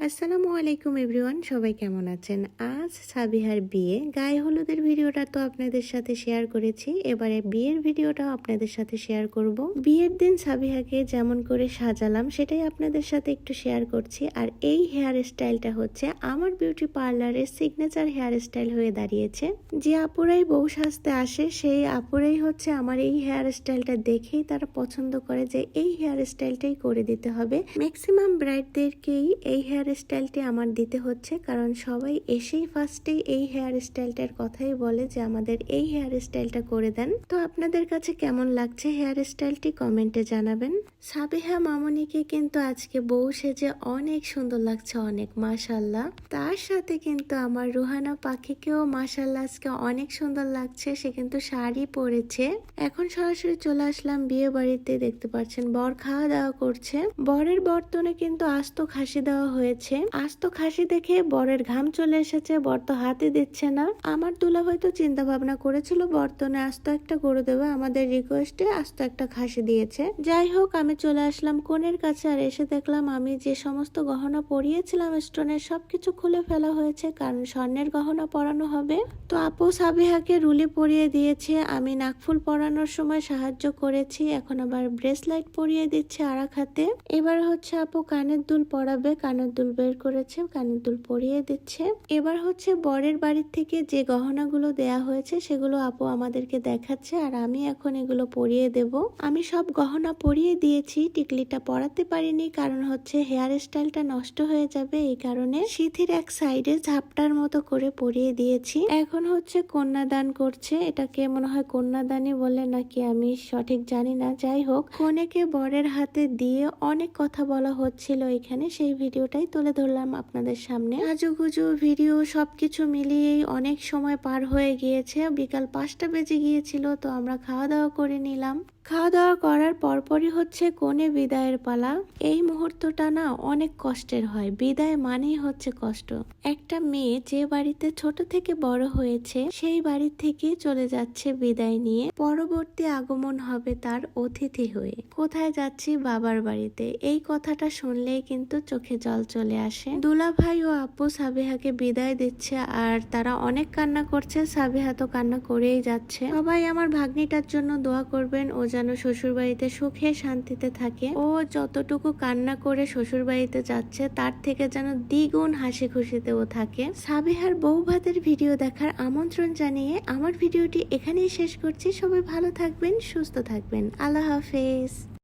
আসসালামু আলাইকুম এভরিওয়ান, সবাই কেমন আছেন? আজ সাবিহার বিয়ে, গায়ে হলুদের ভিডিওটা তো আপনাদের সাথে শেয়ার করেছি, এবারে বিয়ের ভিডিওটাও আপনাদের সাথে শেয়ার করব। বিয়ের দিন সাবিহাকে যেমন করে সাজালাম সেটাই আপনাদের সাথে একটু শেয়ার করছি। আর এই হেয়ার স্টাইলটা হচ্ছে আমার বিউটি পার্লারের সিগনেচার হেয়ার স্টাইল হয়ে দাঁড়িয়েছে। যে আপুরাই বউ সাজতে আসে সেই আপুরাই হচ্ছে আমার এই হেয়ার স্টাইলটা দেখেই তারা পছন্দ করে যে এই হেয়ার স্টাইলটাই করে দিতে হবে। ম্যাক্সিমাম ব্রাইডদেরকেই এই হেয়ার স্টাইলটি আমার দিতে হচ্ছে, কারণ সবাই এসেই ফার্স্টেই এই হেয়ার স্টাইলটার কথাই বলে যে আমাদের এই হেয়ার স্টাইলটা করে দেন। তো আপনাদের কাছে কেমন লাগছে হেয়ার স্টাইলটি কমেন্টে জানাবেন। সাবিহা মামনিকে কিন্তু আজকে বউ সেজে অনেক সুন্দর লাগছে, অনেক মাশাল্লাহ। তার সাথে কিন্তু আমার রুহানা পাখিকেও মাশাল্লাহ আজকে অনেক সুন্দর লাগছে, সে কিন্তু শাড়ি পরেছে। এখন সরাসরি চলে আসলাম বিয়ে বাড়িতে, দেখতে পাচ্ছেন বর খাওয়া দাওয়া করছে। বরের বর্তনে কিন্তু আস্ত খাসি দেওয়া হয়েছে। আস্ত খাসি দেখে বরের ঘাম চলে এসেছে, বর তো হাতে দিচ্ছে না। আমার দুলা হয়তো চিন্তা ভাবনা করেছিল বর্তনে আস্ত একটা গরু দেবে, আমাদের রিকোয়েস্টে আস্ত একটা খাসি দিয়েছে। যাই হোক, আমি চলে আসলাম কনের কাছে, আর এসে দেখলাম আমি যে সমস্ত গহনা পরিয়েছিলাম স্টোনের সবকিছু খুলে ফেলা হয়েছে, কারণ স্বর্ণের গহনা পরানো হবে। তো আপু সাবিহাকে রুলি পরিয়ে দিয়েছে, আমি নাকফুল পরানোর সময় সাহায্য করেছি, এখন আবার ব্রেসলাইট পরিয়ে দিচ্ছে আরেক হাতে। এবার হচ্ছে আপু কানের দুল পরাবে, কানের দুল বের করেছে, কানের দুল পরিয়ে দিচ্ছে। এবার হচ্ছে বরের বাড়ির থেকে যে গহনাগুলো দেয়া হয়েছে সেগুলো আপু আমাদেরকে দেখাচ্ছে, আর আমি এখন এগুলো পরিয়ে দেব। আমি সব গহনা পরিয়ে দিয়েছি, টিকলিটা পরাতে পারিনি, কারণ হচ্ছে হেয়ার স্টাইলটা নষ্ট হয়ে যাবে, এই কারণে সিথির এক সাইডে ঝাপটার মতো করে পরিয়ে দিয়েছি। এখন হচ্ছে কন্যাদান করছে, এটাকে মনে হয় কন্যাদানই বলে নাকি আমি সঠিক জানি না। যাই হোক, কনেকে বরের হাতে দিয়ে অনেক কথা বলা হচ্ছিল এখানে, সেই ভিডিওটাই তুলে ধরলাম আপনাদের সামনে। সাজুগুজু ভিডিও সবকিছু মিলিয়েই অনেক সময় পার হয়ে গিয়েছে, বিকাল 5টা বেজে গিয়েছিল। তো আমরা খাওয়া দাওয়া করে নিলাম। খাওয়া দাওয়া করার পরপরই হচ্ছে কনে বিদায়ের পালা। এই মুহূর্তটা না অনেক কষ্টের হয়, বিদায় মানেই হচ্ছে কষ্ট। একটা মেয়ে যে বাড়িতে ছোট থেকে বড় হয়েছে সেই বাড়ি থেকে চলে যাচ্ছে বিদায় নিয়ে, পরবর্তী আগমন হবে তার অতিথি হয়ে। কোথায় যাচ্ছি? বাবার বাড়িতে। এই কথাটা শুনলেই কিন্তু চোখে জল চলে আসে। দুলা ভাই ও আপু সাবিহাকে বিদায় দিচ্ছে, আর তারা অনেক কান্না করছে, সাবিহা তো কান্না করেই যাচ্ছে। সবাই আমার ভাগ্নিটার জন্য দোয়া করবেন, ও যেন শ্বশুর বাড়িতে সুখে শান্তিতে থাকে। ও যতটুকু কান্না করে শ্বশুর বাড়িতে যাচ্ছে তার থেকে যেন দ্বিগুণ হাসি খুশিতে ও থাকে। সাবিহার বউ ভাতের ভিডিও দেখার আমন্ত্রণ জানিয়ে আমার ভিডিওটি এখানেই শেষ করছি। সবাই ভালো থাকবেন, সুস্থ থাকবেন। আল্লাহ হাফেজ।